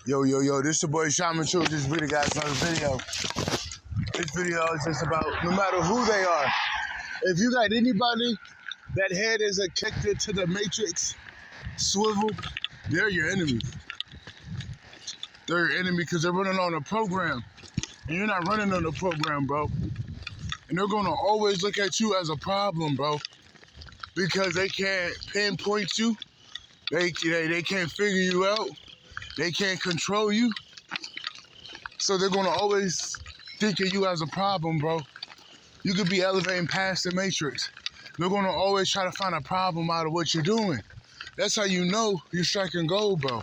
Yo, this your boy Shaman True. Just really got another video. This video is just about no matter who they are. If you got anybody that head is connected to the matrix swivel, they're your enemy. They're your enemy because they're running on a program. And you're not running on a program, bro. And they're gonna always look at you as a problem, bro. Because they can't pinpoint you. They can't figure you out. They can't control you. So they're gonna always think of you as a problem, bro. You could be elevating past the matrix. They're gonna always try to find a problem out of what you're doing. That's how you know you're striking gold, bro.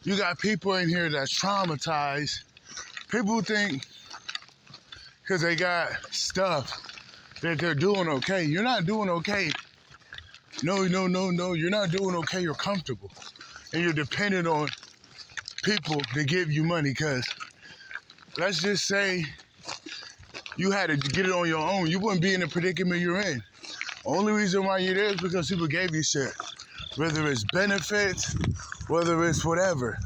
You got people in here that's traumatized. People think because they got stuff that they're doing okay. You're not doing okay. No, you're not doing okay. You're comfortable. And you're dependent on people to give you money because let's just say you had to get it on your own. You wouldn't be in the predicament you're in. Only reason why you're there is because people gave you shit. Whether it's benefits, whether it's whatever.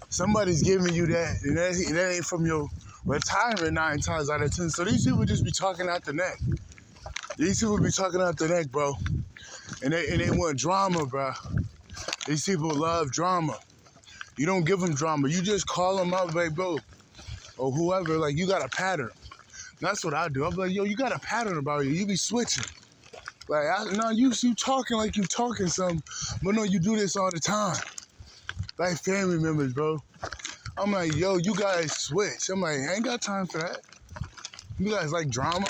Somebody's giving you that, and that ain't from your retirement 9 times out of 10. So these people just be talking out the neck. These people be talking out the neck, bro. And they want drama, bro. These people love drama. You don't give them drama. You just call them up, like, bro, or whoever, like, you got a pattern. That's what I do. I'm like, yo, you got a pattern about you. You be switching. Like, you talking like you talking something, but no, you do this all the time. Like family members, bro. I'm like, yo, you guys switch. I'm like, I ain't got time for that. You guys like drama,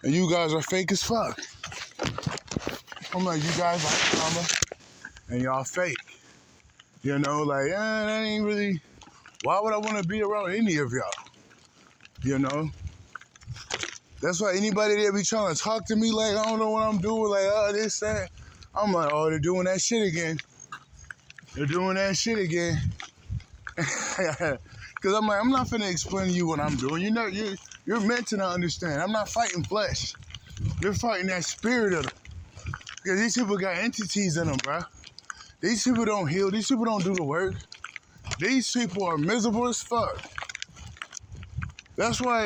and you guys are fake as fuck. I'm like, you guys like drama, and y'all fake. You know, like, that ain't really, why would I want to be around any of y'all? You know? That's why anybody that be trying to talk to me like, I don't know what I'm doing, like, oh, this, that. I'm like, oh, they're doing that shit again. They're doing that shit again. Because I'm like, I'm not finna explain to you what I'm doing. You know, you're meant to not understand. I'm not fighting flesh. You're fighting that spirit of them. Because these people got entities in them, bro. These people don't heal. These people don't do the work. These people are miserable as fuck. That's why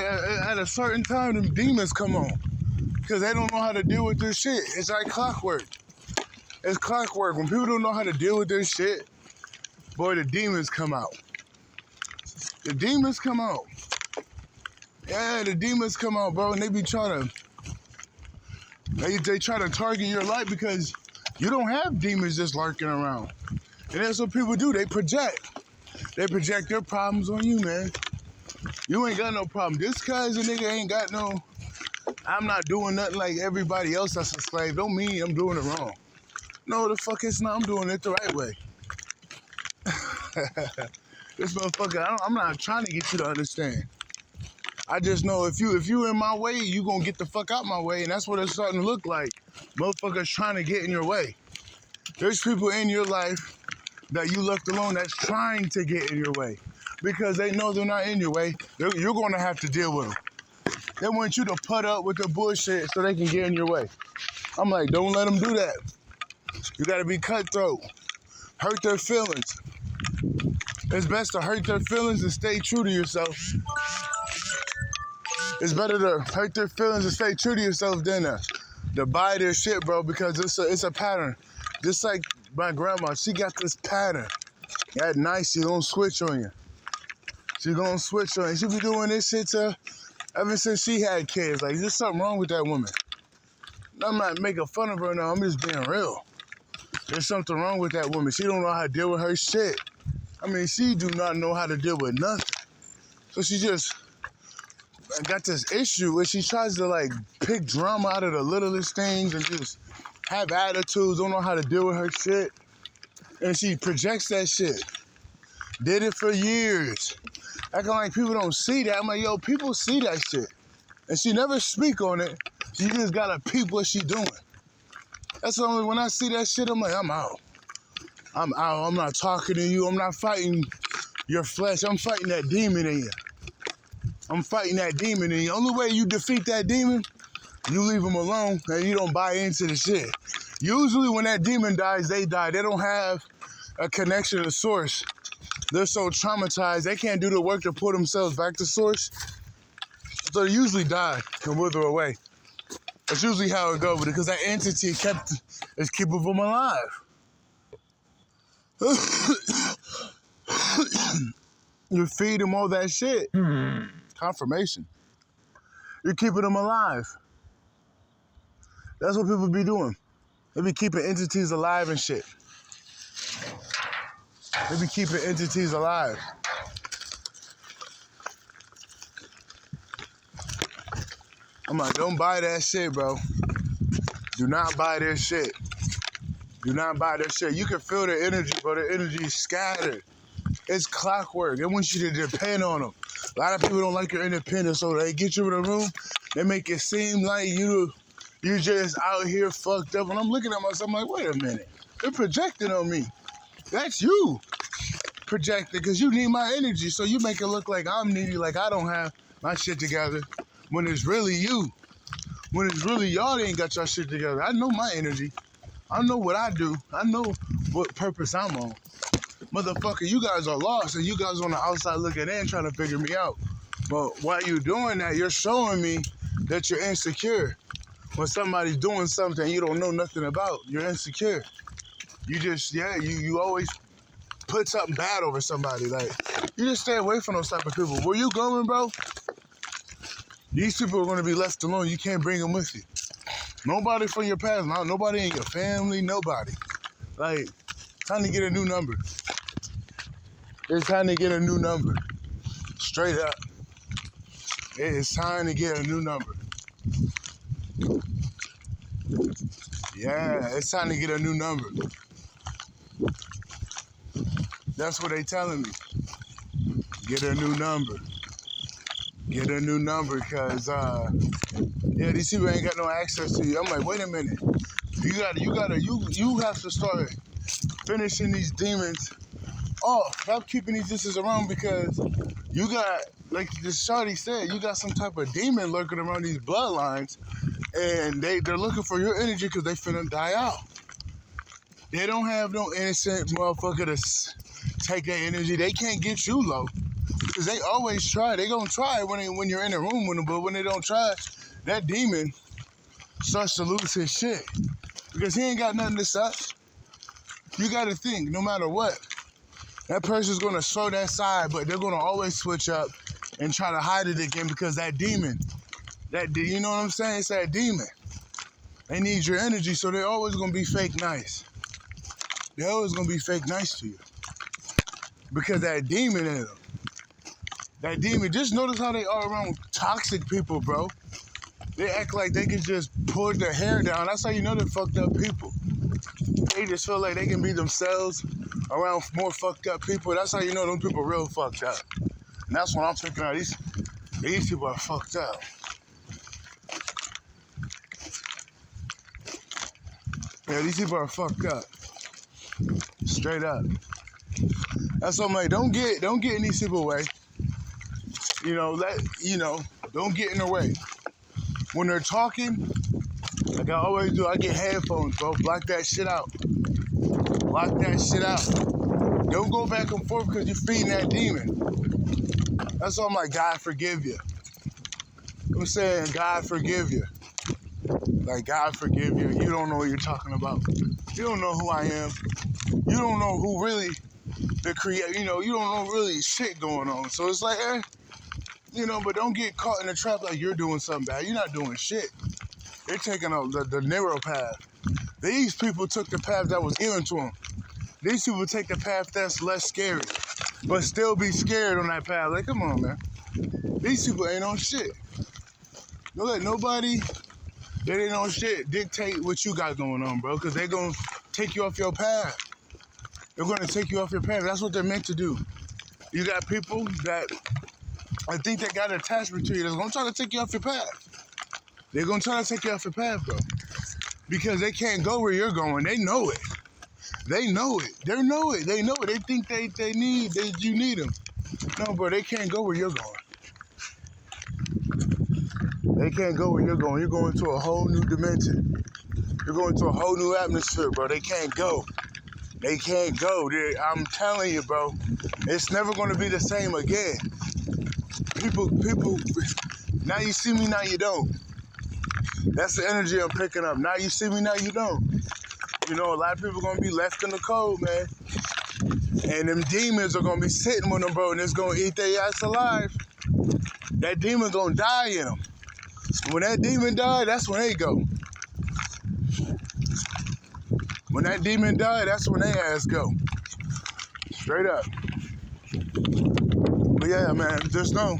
at a certain time, them demons come on. Because they don't know how to deal with this shit. It's like clockwork. It's clockwork. When people don't know how to deal with this shit, boy, the demons come out. The demons come out. Yeah, the demons come out, bro. And they be trying to, they try to target your life because you don't have demons just lurking around. And that's what people do. They project. They project their problems on you, man. You ain't got no problem. This cuz a nigga ain't got no, I'm not doing nothing like everybody else that's a slave. Don't mean I'm doing it wrong. No, the fuck it's not. I'm doing it the right way. This motherfucker, I'm not trying to get you to understand. I just know if you in my way, you gonna get the fuck out my way, and that's what it's starting to look like. Motherfuckers trying to get in your way. There's people in your life that you left alone that's trying to get in your way. Because they know they're not in your way, you're gonna have to deal with them. They want you to put up with the bullshit so they can get in your way. I'm like, don't let them do that. You gotta be cutthroat. Hurt their feelings. It's best to hurt their feelings and stay true to yourself. It's better to hurt their feelings and stay true to yourself than to buy their shit, bro, because it's a pattern. Just like my grandma, she got this pattern. At night, she gonna switch on you. She gonna switch on you. She be doing this shit ever since she had kids. Like, there's something wrong with that woman. I'm not making fun of her, no, I'm just being real. There's something wrong with that woman. She don't know how to deal with her shit. I mean, she do not know how to deal with nothing. So she just got this issue where she tries to, like, pick drama out of the littlest things and just have attitudes, don't know how to deal with her shit. And she projects that shit. Did it for years. Acting like people don't see that. I'm like, yo, people see that shit. And she never speak on it. She just gotta peep what she doing. That's why when I see that shit, I'm like, I'm out. I'm out. I'm not talking to you. I'm not fighting your flesh. I'm fighting that demon in you. I'm fighting that demon in you. The only way you defeat that demon, you leave him alone and you don't buy into the shit. Usually when that demon dies, they die. They don't have a connection to source. they're so traumatized, they can't do the work to pull themselves back to source. So they usually die and wither away. That's usually how it goes, because that entity is keeping them alive. You feed them all that shit. Confirmation. You're keeping them alive. That's what people be doing. They be keeping entities alive and shit. They be keeping entities alive. I'm like, don't buy that shit, bro. Do not buy their shit. Do not buy their shit. You can feel the energy, bro. The energy is scattered. It's clockwork. They want you to depend on them. A lot of people don't like your independence, so they get you in a room. They make it seem like you're just out here fucked up. And I'm looking at myself, I'm like, wait a minute. They're projecting on me. That's you projecting, because you need my energy. So you make it look like I'm needy, like I don't have my shit together. When it's really you. When it's really y'all that ain't got your shit together. I know my energy. I know what I do. I know what purpose I'm on. Motherfucker, you guys are lost, and you guys on the outside looking in trying to figure me out. But while you're doing that, you're showing me that you're insecure. When somebody's doing something you don't know nothing about, you're insecure. You just, you always put something bad over somebody. Like, you just stay away from those type of people. Where you going, bro? These people are going to be left alone. You can't bring them with you. Nobody from your past, nobody in your family, nobody. Like, time to get a new number. It's time to get a new number. Straight up. It is time to get a new number. Yeah, it's time to get a new number. That's what they telling me. Get a new number. Get a new number, because these people ain't got no access to you. I'm like, wait a minute. You have to start finishing these demons off. Stop keeping these dishes around, because you got, like this shawty said, you got some type of demon lurking around these bloodlines, and they're looking for your energy because they finna die out. They don't have no innocent motherfucker to take their energy. They can't get you low. Because they always try. They gonna try when you're in a room with them, but when they don't try, that demon starts to lose his shit. Because he ain't got nothing to such. You gotta think, no matter what, that person's gonna show that side, but they're gonna always switch up and try to hide it again, because that demon, you know what I'm saying? It's that demon. They need your energy, so they're always gonna be fake nice. They're always gonna be fake nice to you. Because that demon in them. That demon, just notice how they are around toxic people, bro. They act like they can just pull their hair down. That's how you know they're fucked up people. They just feel like they can be themselves around more fucked up people. That's how you know them people are real fucked up. And that's what I'm picking out. These people are fucked up. Yeah, these people are fucked up. Straight up. That's what I'm like, don't get in these people's way. Don't get in their way. When they're talking, like I always do, I get headphones, bro. Block that shit out. Block that shit out. Don't go back and forth, because you're feeding that demon. That's why I'm like, God forgive you. I'm saying, God forgive you. Like, God forgive you. You don't know what you're talking about. You don't know who I am. You don't know who really the creator. You don't know really shit going on. So it's like, but don't get caught in a trap like you're doing something bad. You're not doing shit. They're taking the narrow path. These people took the path that was given to them. These people take the path that's less scary, but still be scared on that path. Like, come on, man. These people ain't on shit. Don't let nobody that ain't on shit dictate what you got going on, bro, because they're going to take you off your path. They're going to take you off your path. That's what they're meant to do. You got people that I think they got an attachment to you that's going to try to take you off your path. They're going to try to take you off your path, bro. Because they can't go where you're going. They know it. They know it. They know it. They know it. They think you need them. No, bro, they can't go where you're going. They can't go where you're going. You're going to a whole new dimension. You're going to a whole new atmosphere, bro. They can't go. They can't go. I'm telling you, bro, it's never gonna be the same again. People, now you see me, now you don't. That's the energy I'm picking up. Now you see me, now you don't. You know, a lot of people gonna be left in the cold, man. And them demons are gonna be sitting with them, bro, and it's gonna eat their ass alive. That demon gonna die in them. When that demon die, that's when they go. When that demon die, that's when they ass go. Straight up. But yeah, man, just know,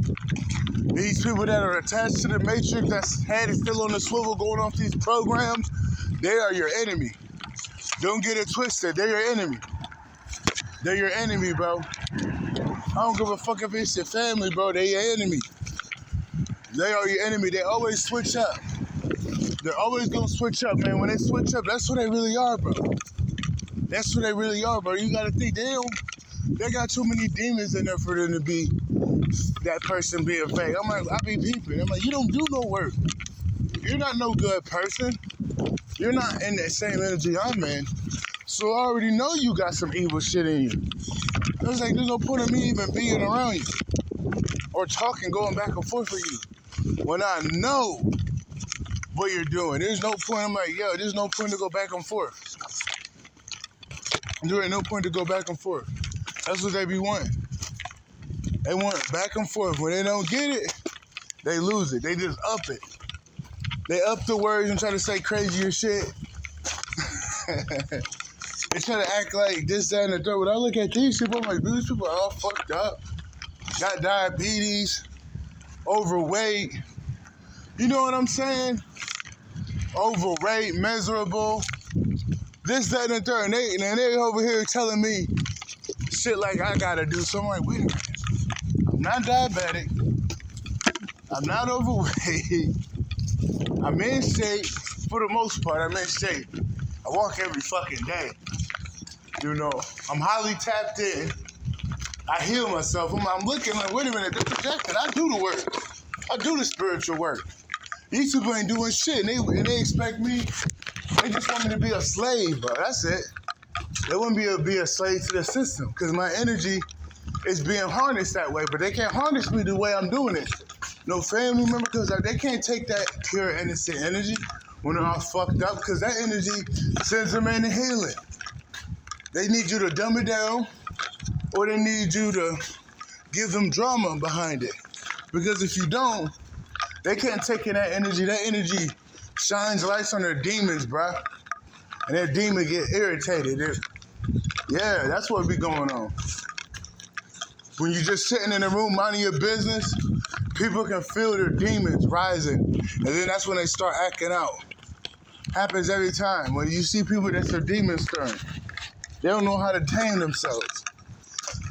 these people that are attached to the matrix, that's head is still on the swivel going off these programs, they are your enemy. Don't get it twisted. They're your enemy. They're your enemy, bro. I don't give a fuck if it's your family, bro. They're your enemy. They are your enemy. They always switch up. They're always gonna switch up, man. When they switch up, that's what they really are, bro. That's what they really are, bro. You gotta think, they got too many demons in there for them to be that person being fake. I'm like, I be peeping. I'm like, you don't do no work. You're not no good person. You're not in that same energy I'm in. So I already know you got some evil shit in you. I was like, there's no point in me even being around you or talking, going back and forth with you when I know what you're doing. There's no point. I'm like, yo, there's no point to go back and forth. There ain't no point to go back and forth. That's what they be wanting. They want back and forth. When they don't get it, they lose it. They just up it. They up the words and try to say crazier shit. They try to act like this, that, and the third. When I look at these people, I'm like, these people are all fucked up. Got diabetes, overweight. You know what I'm saying? Overweight, miserable. This, that, and the third. And they over here telling me shit like I gotta do. So I'm like, wait a minute. I'm not diabetic. I'm not overweight. I'm in shape. For the most part, I'm in shape. I walk every fucking day. You know, I'm highly tapped in. I heal myself. I'm looking like, wait a minute, they're projecting. I do the work. I do the spiritual work. These people ain't doing shit, and they expect me. They just want me to be a slave, bro. That's it. They want me to be a slave to the system because my energy is being harnessed that way, but they can't harness me the way I'm doing it. No family member, because they can't take that pure, innocent energy when they're all fucked up, because that energy sends them into healing. They need you to dumb it down, or they need you to give them drama behind it. Because if you don't, they can't take in that energy. That energy shines lights on their demons, bruh. And their demon get irritated. Yeah, that's what be going on. When you're just sitting in a room minding your business, people can feel their demons rising. And then that's when they start acting out. Happens every time. When you see people that's their demons stirring, they don't know how to tame themselves.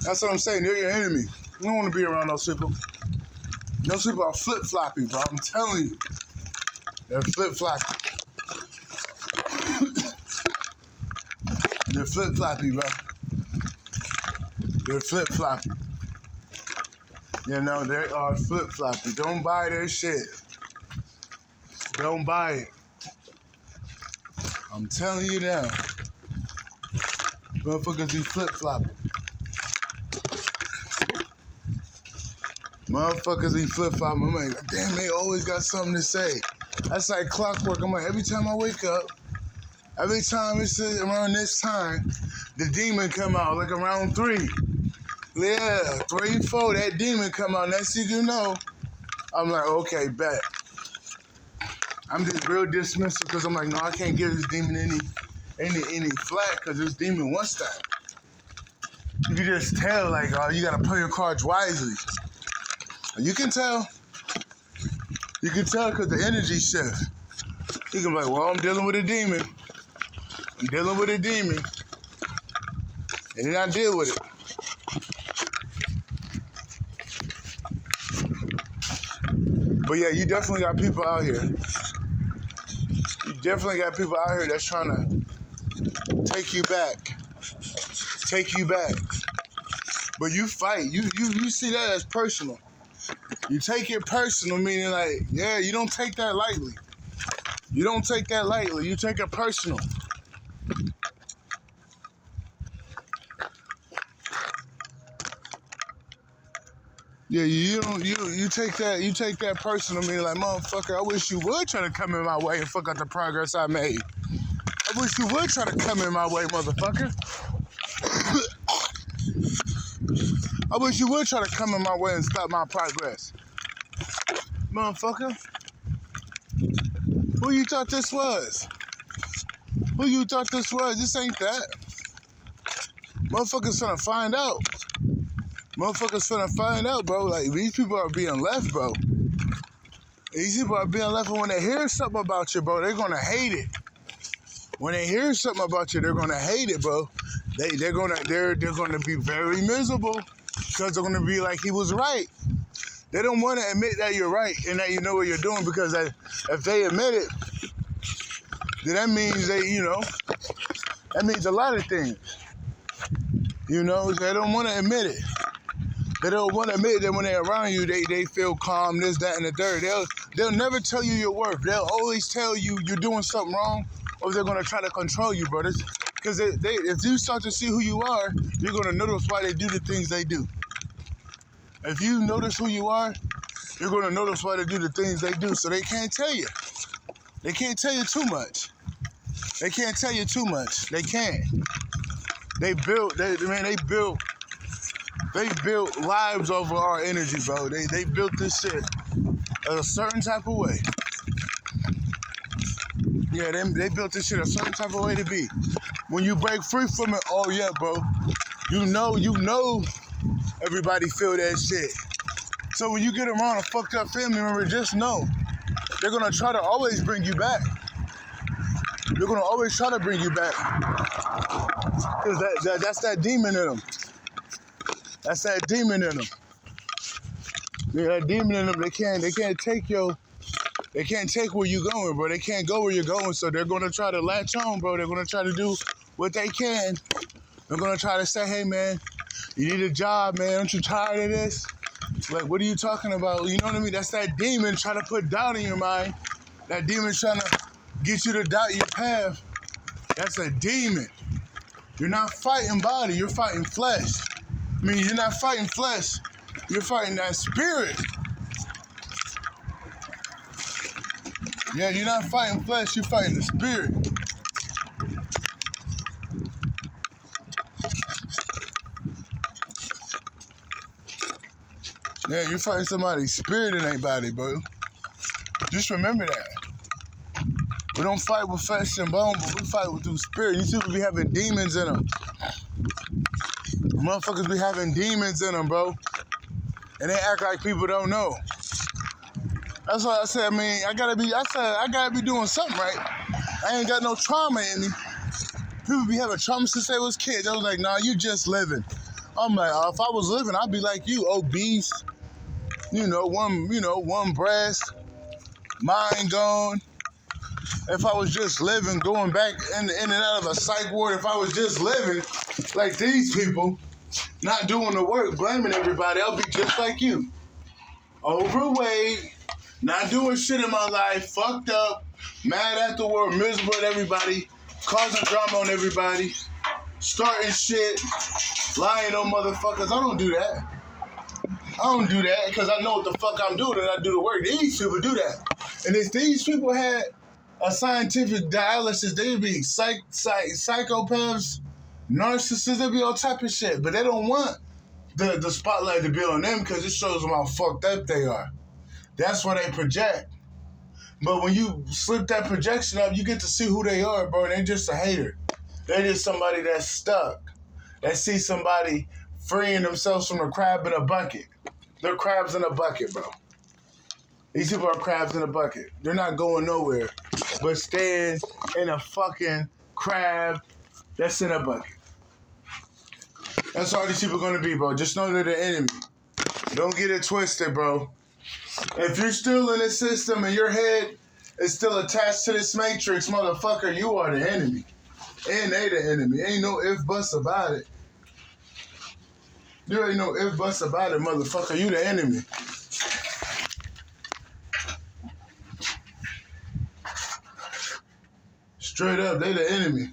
That's what I'm saying. They're your enemy. You don't want to be around those people. Those people are flip-floppy, bro. I'm telling you. They're flip-floppy. They're flip-floppy, bro. They're flip-floppy. You know, they are flip-floppy. Don't buy their shit. Don't buy it. I'm telling you now. Motherfuckers be flip-flopping. Motherfuckers be flip-flopping. I'm like, damn, they always got something to say. That's like clockwork. I'm like, every time I wake up, every time it's around this time, the demon come out, like around 3. Yeah, 3, 4, that demon come out. Next thing you know, I'm like, okay, bet. I'm just real dismissive because I'm like, no, I can't give this demon any flack because this demon wants that. You can just tell, like, oh, you gotta play your cards wisely. You can tell. You can tell because the energy shifts. You can be like, well, I'm dealing with a demon. I'm dealing with a demon. And then I deal with it. But yeah, you definitely got people out here. You definitely got people out here that's trying to take you back. Take you back. But you fight. You see that as personal. You take it personal, meaning like, yeah, you don't take that lightly. You don't take that lightly. You take it personal. Yeah, you take that personal, meaning like, motherfucker, I wish you would try to come in my way and fuck up the progress I made. I wish you would try to come in my way, motherfucker. I wish you would try to come in my way and stop my progress. Motherfucker. Who you thought this was? Who you thought this was? This ain't that. Motherfuckers finna find out. Motherfuckers finna find out, bro. Like, these people are being left, bro. These people are being left, and when they hear something about you, bro, they're gonna hate it. When they hear something about you, they're gonna hate it, bro. They're gonna be very miserable because they're gonna be like, he was right. They don't want to admit that you're right and that you know what you're doing, because if they admit it, then that means that means a lot of things. You know, they don't want to admit it. They don't want to admit that when they're around you, they feel calm, this, that, and the third. They'll never tell you your worth. They'll always tell you you're doing something wrong, or they're gonna try to control you, bro. Because if you start to see who you are, you're gonna notice why they do the things they do. If you notice who you are, you're gonna notice why they do the things they do. So they can't tell you. They can't tell you too much. They can't tell you too much. They can't. They built lives over our energy, bro. They built this shit a certain type of way. Yeah, they built this shit a certain type of way to be. When you break free from it, oh yeah, bro. You know everybody feel that shit. So when you get around a fucked up family member, just know they're gonna try to always bring you back. They're gonna always try to bring you back. Cause that's that demon in them. That's that demon in them. Yeah, that demon in them. They can't take where you're going, bro. They can't go where you're going, so they're gonna try to latch on, bro. They're gonna try to do what they can. They're gonna try to say, hey man, you need a job, man. Aren't you tired of this? Like, what are you talking about? You know what I mean? That's that demon trying to put doubt in your mind. That demon trying to get you to doubt your path. That's a demon. You're not fighting body, you're fighting flesh. I mean, you're not fighting flesh, you're fighting that spirit. Yeah, you're not fighting flesh, you're fighting the spirit. Yeah, you're fighting somebody's spirit in their body, bro. Just remember that. We don't fight with flesh and bone, but we fight with through spirit. These people be having demons in them. Motherfuckers be having demons in them, bro. And they act like people don't know. That's why I said, I mean, I gotta be doing something right. I ain't got no trauma in me. People be having trauma since they was kids. I was like, nah, you just living. I'm like, if I was living, I'd be like you, obese. One breast, mind gone. If I was just living, going back in and out of a psych ward, if I was just living like these people, not doing the work, blaming everybody, I'll be just like you. Overweight, not doing shit in my life, fucked up, mad at the world, miserable at everybody, causing drama on everybody, starting shit, lying on motherfuckers. I don't do that. I don't do that because I know what the fuck I'm doing and I do the work. These people do that. And if these people had a scientific dialysis, they'd be psychopaths, narcissists, they'd be all type of shit. But they don't want the spotlight to be on them because it shows them how fucked up they are. That's why they project. But when you slip that projection up, you get to see who they are, bro. And they're just a hater. They're just somebody that's stuck. That sees somebody freeing themselves from a crab in a bucket. They're crabs in a bucket, bro. These people are crabs in a bucket. They're not going nowhere but staying in a fucking crab that's in a bucket. That's all these people are going to be, bro. Just know they're the enemy. Don't get it twisted, bro. If you're still in this system and your head is still attached to this matrix, motherfucker, you are the enemy. And they the enemy. Ain't no if, buts about it. There ain't no if, buts about it, motherfucker. You the enemy. Straight up, they the enemy.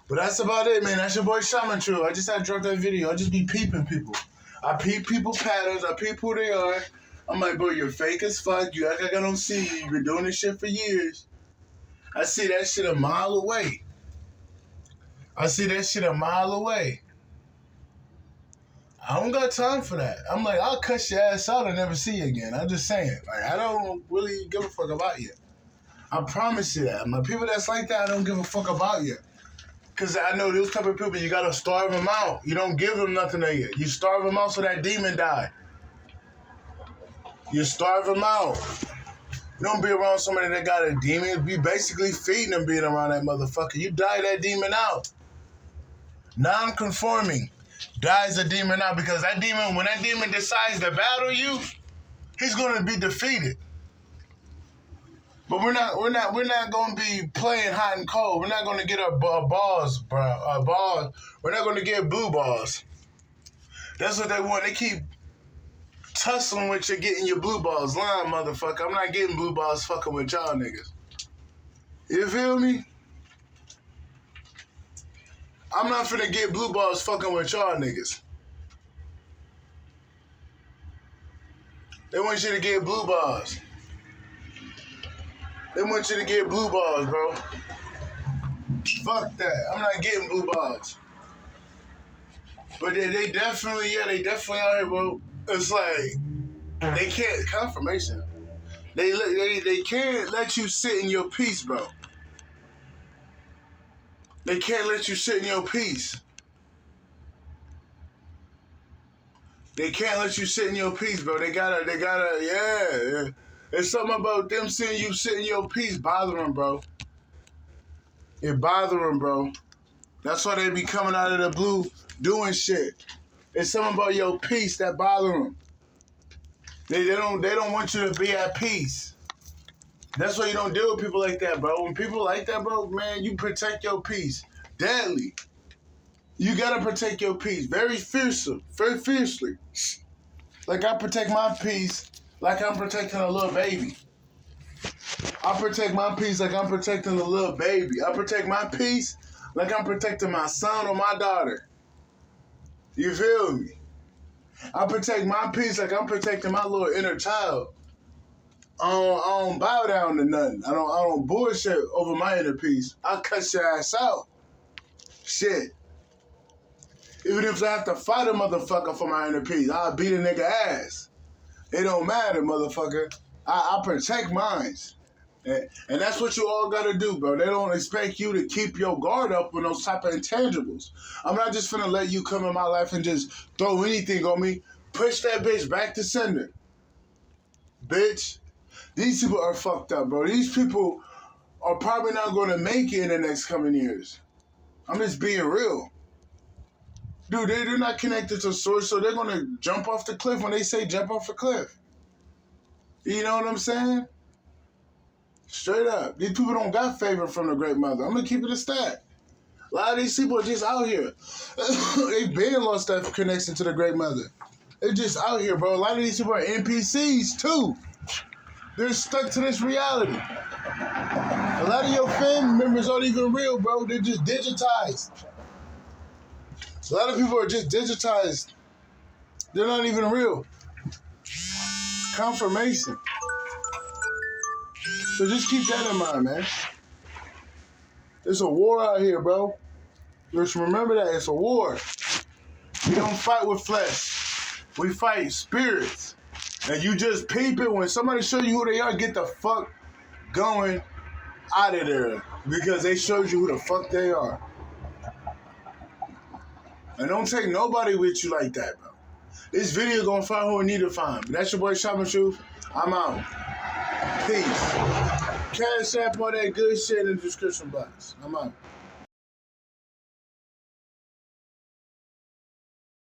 But that's about it, man. That's your boy Shaman True. I just had to drop that video. I just be peeping people. I peep people patterns. I peep who they are. I'm like, bro, you're fake as fuck. You act like I don't see you. You've been doing this shit for years. I see that shit a mile away. I see that shit a mile away. I don't got time for that. I'm like, I'll cuss your ass out and never see you again. I'm just saying. Like, I don't really give a fuck about you. I promise you that. My people that's like that, I don't give a fuck about you. Because I know those type of people, you got to starve them out. You don't give them nothing to you. You starve them out so that demon die. You starve them out. You don't be around somebody that got a demon. You basically feeding them being around that motherfucker. You die that demon out. Non-conforming dies a demon out because that demon, when that demon decides to battle you, he's going to be defeated. But we're not going to be playing hot and cold. We're not going to get our balls, bro. Balls. We're not going to get blue balls. That's what they want. They keep tussling with you, getting your blue balls. Lying, motherfucker. I'm not getting blue balls fucking with y'all niggas. You feel me? I'm not finna get blue balls fucking with y'all niggas. They want you to get blue balls. They want you to get blue balls, bro. Fuck that. I'm not getting blue balls. But they definitely out here, bro. It's like, they can't, confirmation. They can't let you sit in your peace, bro. They can't let you sit in your peace. They can't let you sit in your peace, bro. They gotta, yeah. There's something about them seeing you sit in your peace bothering, bro. It bothering, bro. That's why they be coming out of the blue doing shit. It's something about your peace that bother them. They don't want you to be at peace. That's why you don't deal with people like that, bro. When people like that, bro, man, you protect your peace. Deadly. You gotta protect your peace. Very fiercely. Like I protect my peace like I'm protecting a little baby. I protect my peace like I'm protecting a little baby. I protect my peace like I'm protecting my son or my daughter. You feel me? I protect my peace like I'm protecting my little inner child. I don't bow down to nothing. I don't bullshit over my inner peace. I'll cut your ass out. Shit. Even if I have to fight a motherfucker for my inner peace, I'll beat a nigga ass. It don't matter, motherfucker. I protect mines. And that's what you all gotta do, bro. They don't expect you to keep your guard up with those type of intangibles. I'm not just finna let you come in my life and just throw anything on me. Push that bitch back to sender. Bitch. These people are fucked up, bro. These people are probably not gonna make it in the next coming years. I'm just being real. Dude, they're not connected to source, so they're gonna jump off the cliff when they say jump off the cliff. You know what I'm saying? Straight up. These people don't got favor from the great mother. I'm gonna keep it a stat. A lot of these people are just out here. They've been lost that connection to the great mother. They're just out here, bro. A lot of these people are NPCs too. They're stuck to this reality. A lot of your family members aren't even real, bro. They're just digitized. A lot of people are just digitized. They're not even real. Confirmation. So just keep that in mind, man. There's a war out here, bro. Just remember that. It's a war. We don't fight with flesh. We fight spirits. And you just peep it. When somebody show you who they are, get the fuck going out of there. Because they showed you who the fuck they are. And don't take nobody with you like that, bro. This video gonna find who it need to find. But that's your boy Shopping Truth. I'm out. Peace. Cashapp, all that good shit in the description box. I'm out.